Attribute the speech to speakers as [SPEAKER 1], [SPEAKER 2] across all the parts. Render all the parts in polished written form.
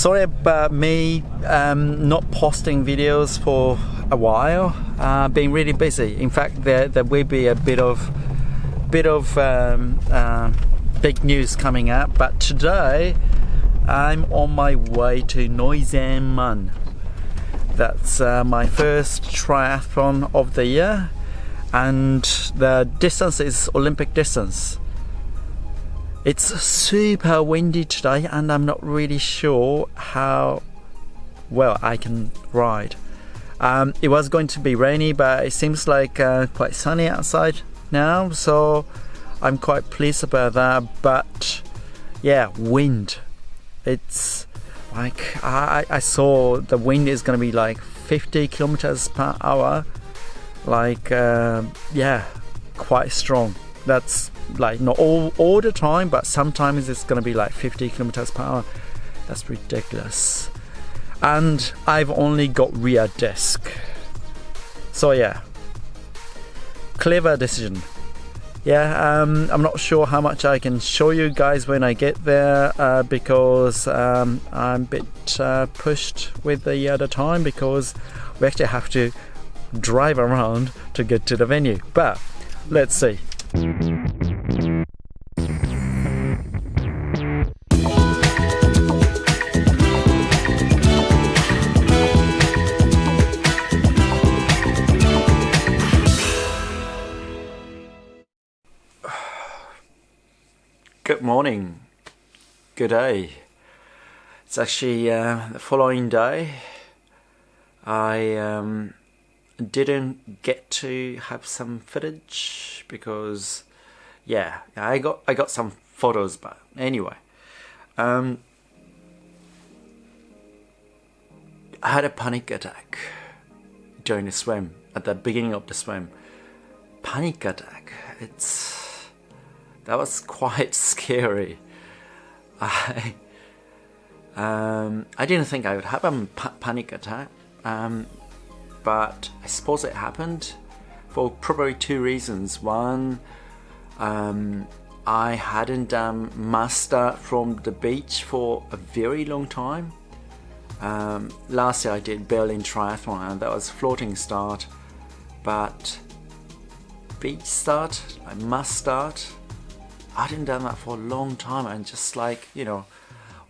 [SPEAKER 1] sorry about me not posting videos for a while. Being really busy. In fact, there will be a bit of big news coming out. But today, I'm on my way to NeuseenMan. That's my first triathlon of the year, and the distance is Olympic distance. It's super windy today, and I'm not really sure how well I can ride. It was going to be rainy, but it seems like quite sunny outside now, so I'm quite pleased about that. But yeah, wind. It's like I saw the wind is going to be like 50 kilometers per hour, like yeah, quite strong. That's like not all the time, but sometimes it's going to be like 50 kilometers per hour. That's ridiculous. And I've only got rear disc, so yeah, clever decision. Yeah, I'm not sure how much I can show you guys when I get there, because I'm a bit pushed with the time, because we actually have to drive around to get to the venue. But let's see. Good morning, good day. It's actually the following day. I didn't get to have some footage because, yeah, I got some photos, but anyway, I had a panic attack during the swim, at the beginning of the swim. Panic attack. That was quite scary. I didn't think I would have a panic attack, but I suppose it happened for probably two reasons. One, I hadn't done mass start from the beach for a very long time. Last year I did Berlin Triathlon, and that was floating start, but beach start, like mass start, I hadn't done that for a long time. And just like, you know,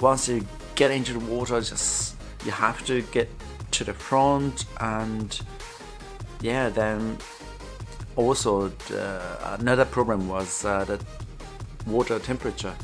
[SPEAKER 1] once you get into the water, just you have to get to the front. And yeah, then also another problem was the water temperature.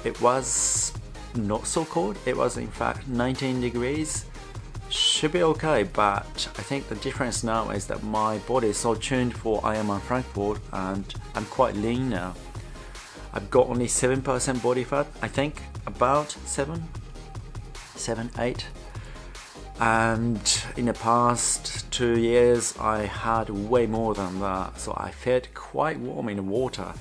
[SPEAKER 1] It was not so cold. It was in fact 19 degrees. Should be okay, but I think the difference now is that my body is so tuned for Ironman Frankfurt, and I'm quite lean now. I've got only 7% body fat, I think, about 7, 8. And in the past 2 years, I had way more than that. So I felt quite warm in the water.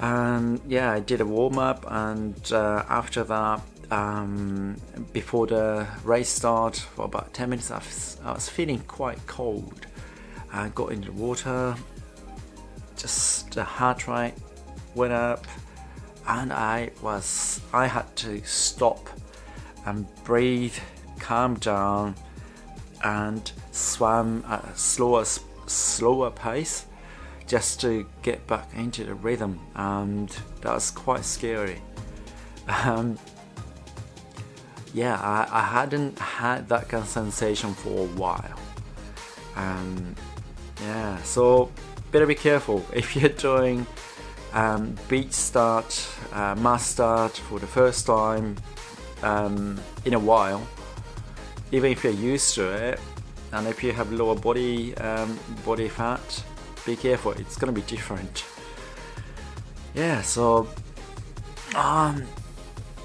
[SPEAKER 1] And yeah, I did a warm up, and after that, before the race start, for about 10 minutes, I was feeling quite cold. I got into the water, just the heart rate went up, and I had to stop and breathe, calm down, and swam at a slower pace just to get back into the rhythm, and that was quite scary. Yeah, I hadn't had that kind of sensation for a while. Yeah, so better be careful if you're doing beach start, mass start for the first time in a while. Even if you're used to it, and if you have lower body fat, be careful, it's gonna be different. Yeah, so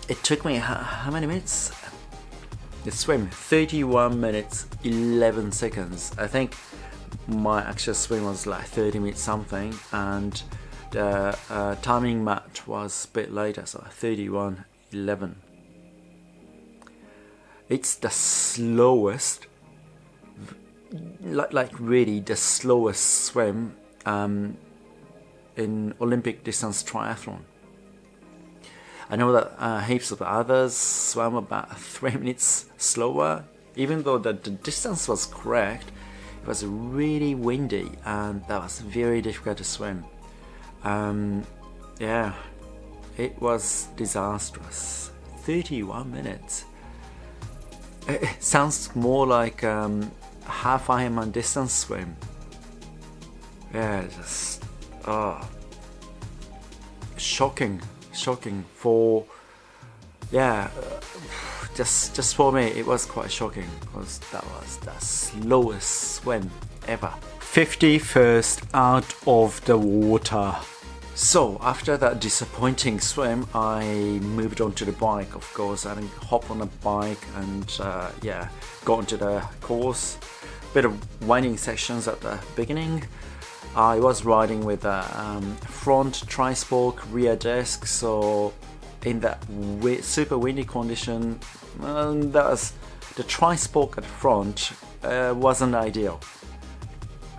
[SPEAKER 1] it took me how many minutes? The swim, 31 minutes 11 seconds. I think my actual swim was like 30 minutes something, and the timing match was a bit later, so 31:11. It's the slowest, like really the slowest swim in Olympic distance triathlon. I know that heaps of others swam about 3 minutes slower, even though the distance was correct. It was really windy and that was very difficult to swim. Yeah, it was disastrous. 31 minutes. It sounds more like half Ironman distance swim. Yeah, just shocking for, yeah, just for me it was quite shocking because that was the slowest swim ever. 51st out of the water. So after that disappointing swim, I moved on to the bike, of course, and hopped on a bike and yeah, got into the course. Bit of winding sections at the beginning. I was riding with a front tri-spoke rear disc, so in that super windy condition, that was, the tri-spoke at the front wasn't ideal.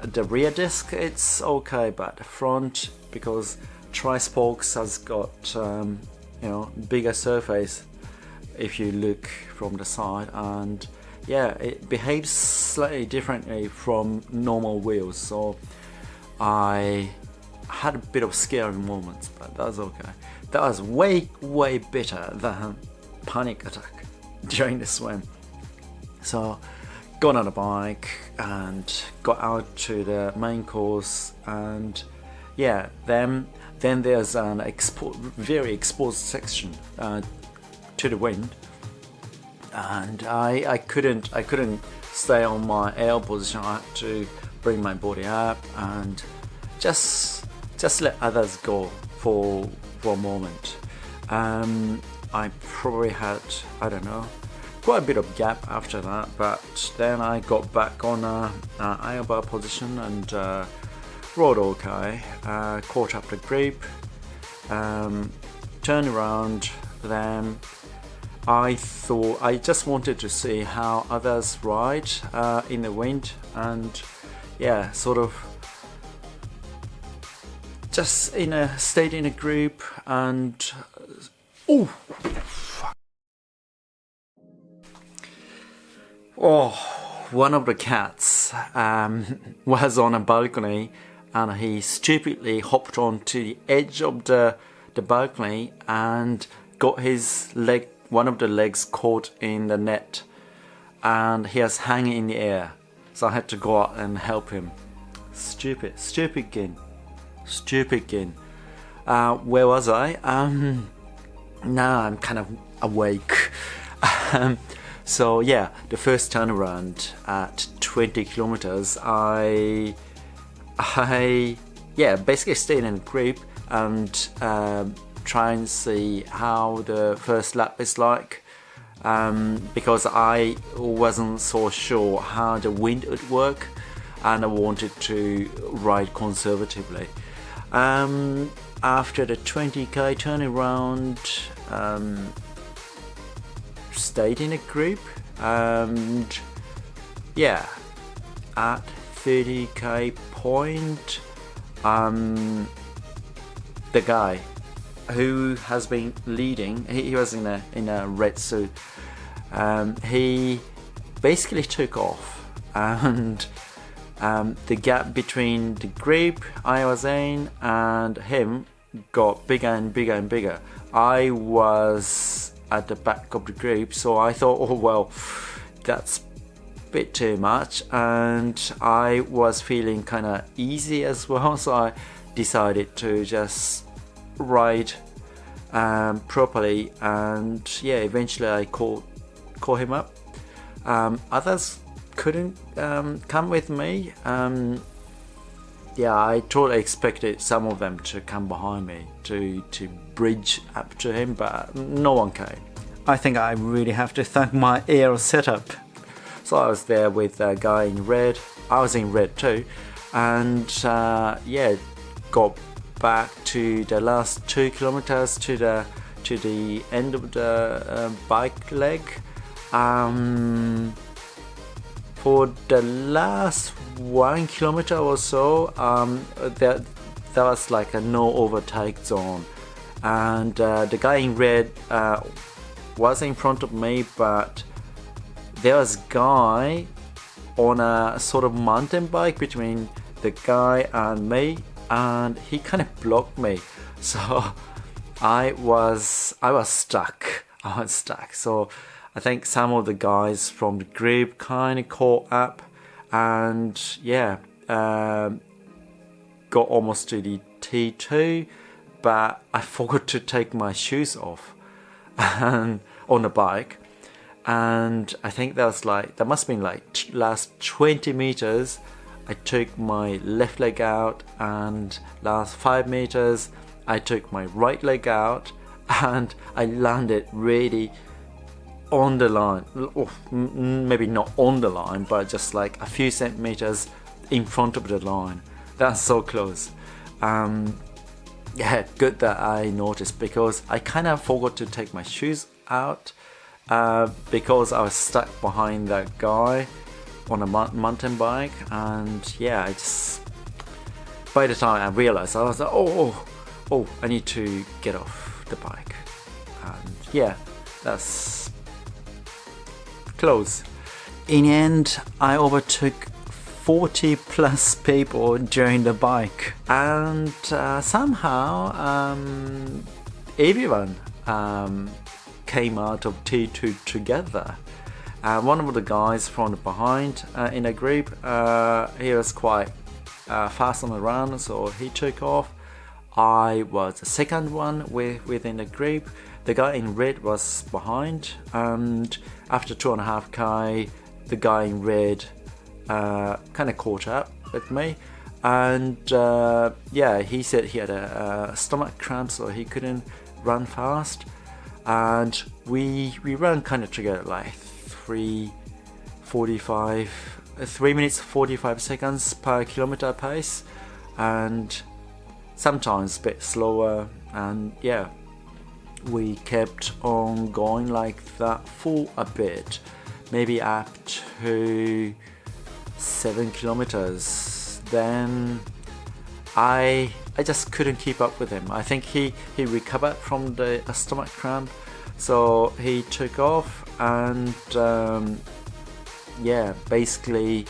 [SPEAKER 1] The rear disc, it's okay, but the front, because tri-spokes has got you know, bigger surface if you look from the side, and yeah, it behaves slightly differently from normal wheels, so I had a bit of scary moments, but that was okay. That was way better than panic attack during the swim. So got on a bike and got out to the main course, and yeah, then there's an very exposed section to the wind, and I couldn't stay on my L position. I had to bring my body up and just let others go for a moment. I probably had, I don't know, quite a bit of gap after that, but then I got back on a air-bar position and rode okay, caught up the group, turned around, then I thought I just wanted to see how others ride in the wind, and yeah, sort of just stayed in a group, and one of the cats was on a balcony, and he stupidly hopped onto the edge of the balcony and got his leg, one of the legs caught in the net, and he was hanging in the air. So I had to go out and help him. Stupid gin. Where was I? Now I'm kind of awake. So yeah, the first turnaround at 20 kilometers, I basically stayed in a group and try and see how the first lap is like, because I wasn't so sure how the wind would work, and I wanted to ride conservatively. After the 20k turnaround, stayed in a group, and yeah, at 30k point, the guy who has been leading, he was in a red suit, he basically took off, and the gap between the group I was in and him got bigger and bigger and bigger. I was at the back of the group, so I thought, oh well, that's a bit too much, and I was feeling kind of easy as well, so I decided to just ride properly, and yeah, eventually I caught him up. Others couldn't come with me. Yeah, I totally expected some of them to come behind me to bridge up to him, but no one came. I think I really have to thank my air setup. So I was there with a guy in red. I was in red too, and yeah, got back to the last 2 kilometers to the end of the bike leg. For the last 1 kilometer or so, there was like a no overtake zone, and the guy in red was in front of me, but there was a guy on a sort of mountain bike between the guy and me, and he kind of blocked me. So I was stuck. So I think some of the guys from the group kind of caught up, and yeah, got almost to the T2, but I forgot to take my shoes off and on the bike. And I think that must have been like last 20 meters I took my left leg out, and last 5 meters I took my right leg out, and I landed really on the line. Maybe not on the line, but just like a few centimeters in front of the line. That's so close. Yeah, good that I noticed, because I kind of forgot to take my shoes out because I was stuck behind that guy on a mountain bike. And yeah, by the time I realized, I was like, oh, I need to get off the bike. And yeah, that's close. In the end, I overtook 40 plus people during the bike, and somehow everyone came out of T2 together. One of the guys from behind in a group, he was quite fast on the run, so he took off. I was the second one within the group. The guy in red was behind, and after 2.5k, the guy in red kind of caught up with me. And yeah, he said he had a stomach cramp, so he couldn't run fast. And we ran kind of together, like 3 minutes 45 seconds per kilometer pace, and sometimes a bit slower. And yeah, we kept on going like that for a bit, maybe up to 7 kilometers. Then I just couldn't keep up with him. I think he recovered from the stomach cramp, so he took off. And yeah, basically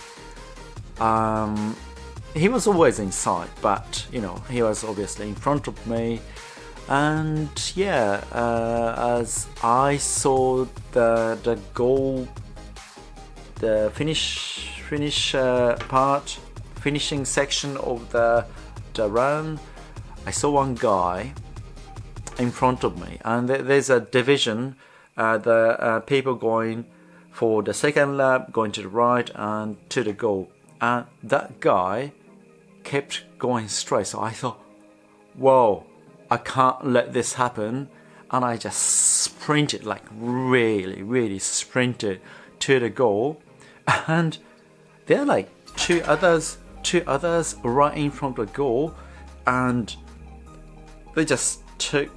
[SPEAKER 1] he was always in sight, but you know, he was obviously in front of me. And yeah, as I saw the goal, the finishing section of the run, I saw one guy in front of me, and there's a division, the people going for the second lap, going to the right and to the goal, and that guy kept going straight. So I thought, whoa, I can't let this happen, and I just sprinted, like really sprinted to the goal. And there are like two others right in front of the goal, and they just took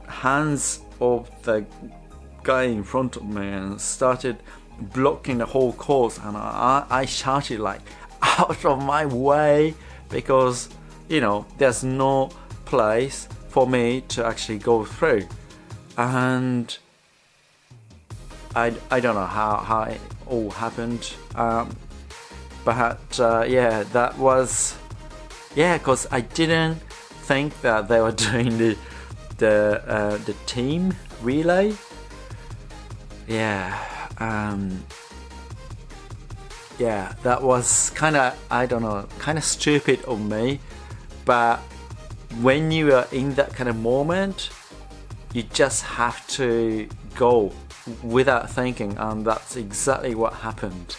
[SPEAKER 1] hands of the guy in front of me and started blocking the whole course. And I shouted like, out of my way, because you know, there's no place for me to actually go through. And I don't know how it all happened, but yeah, that was, yeah, because I didn't think that they were doing the team relay. Yeah, yeah, that was kind of, I don't know, kind of stupid of me. But when you are in that kind of moment, you just have to go without thinking, and that's exactly what happened.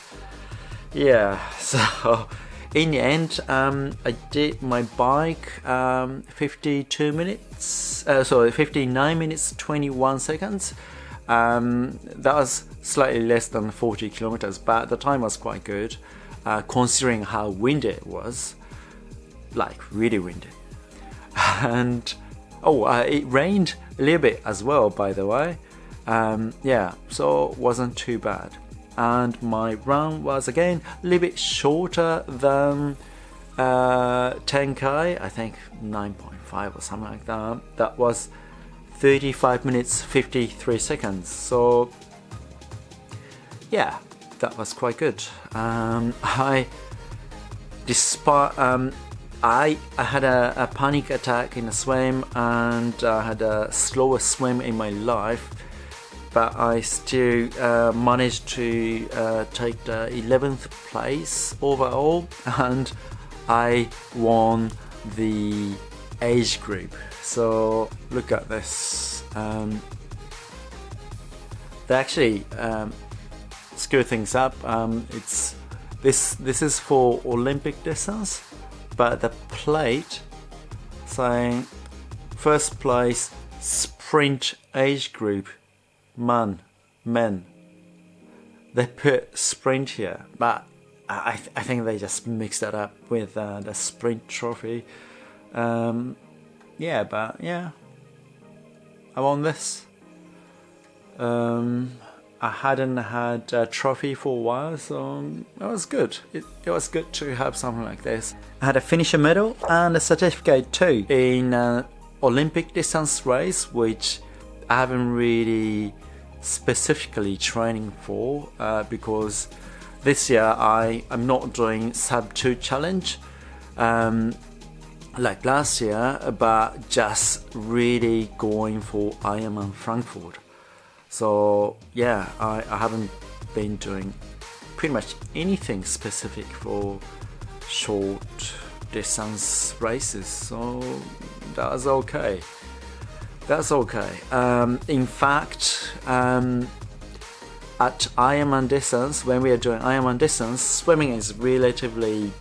[SPEAKER 1] Yeah, so in the end, I did my bike 59 minutes 21 seconds. That was slightly less than 40 kilometers, but the time was quite good, considering how windy it was, like really windy. And it rained a little bit as well, by the way. Yeah, so it wasn't too bad. And my run was again a little bit shorter than 10k, I think 9.5 or something like that. That was 35 minutes 53 seconds. So yeah, that was quite good. I had a panic attack in a swim, and I had a slowest swim in my life, but I still managed to take the 11th place overall, and I won the age group. So look at this. They actually screw things up. It's this is for Olympic distance, but the plate saying first place sprint age group men. They put sprint here, but I think they just mixed that up with the sprint trophy. Yeah, but yeah, I won this. I hadn't had a trophy for a while, so it was good. It was good to have something like this. I had a finisher medal and a certificate too in an Olympic distance race, which I haven't really specifically training for because this year I'm not doing sub 2 challenge like last year, but just really going for Ironman Frankfurt. So yeah, I haven't been doing pretty much anything specific for short distance races, so that's okay. That's okay. In fact, at Ironman distance, when we are doing Ironman distance, swimming is relatively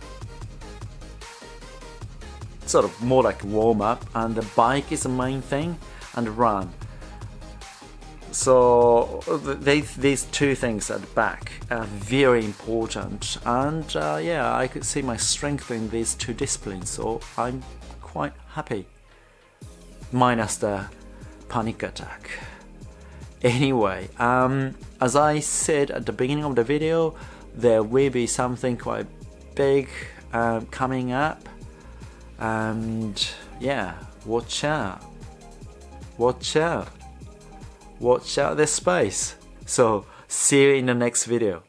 [SPEAKER 1] sort of more like a warm-up, and the bike is the main thing, and run. So these two things at the back are very important, and yeah, I could see my strength in these two disciplines, so I'm quite happy, minus the panic attack. Anyway, as I said at the beginning of the video, there will be something quite big coming up, and yeah, watch out this space. So see you in the next video.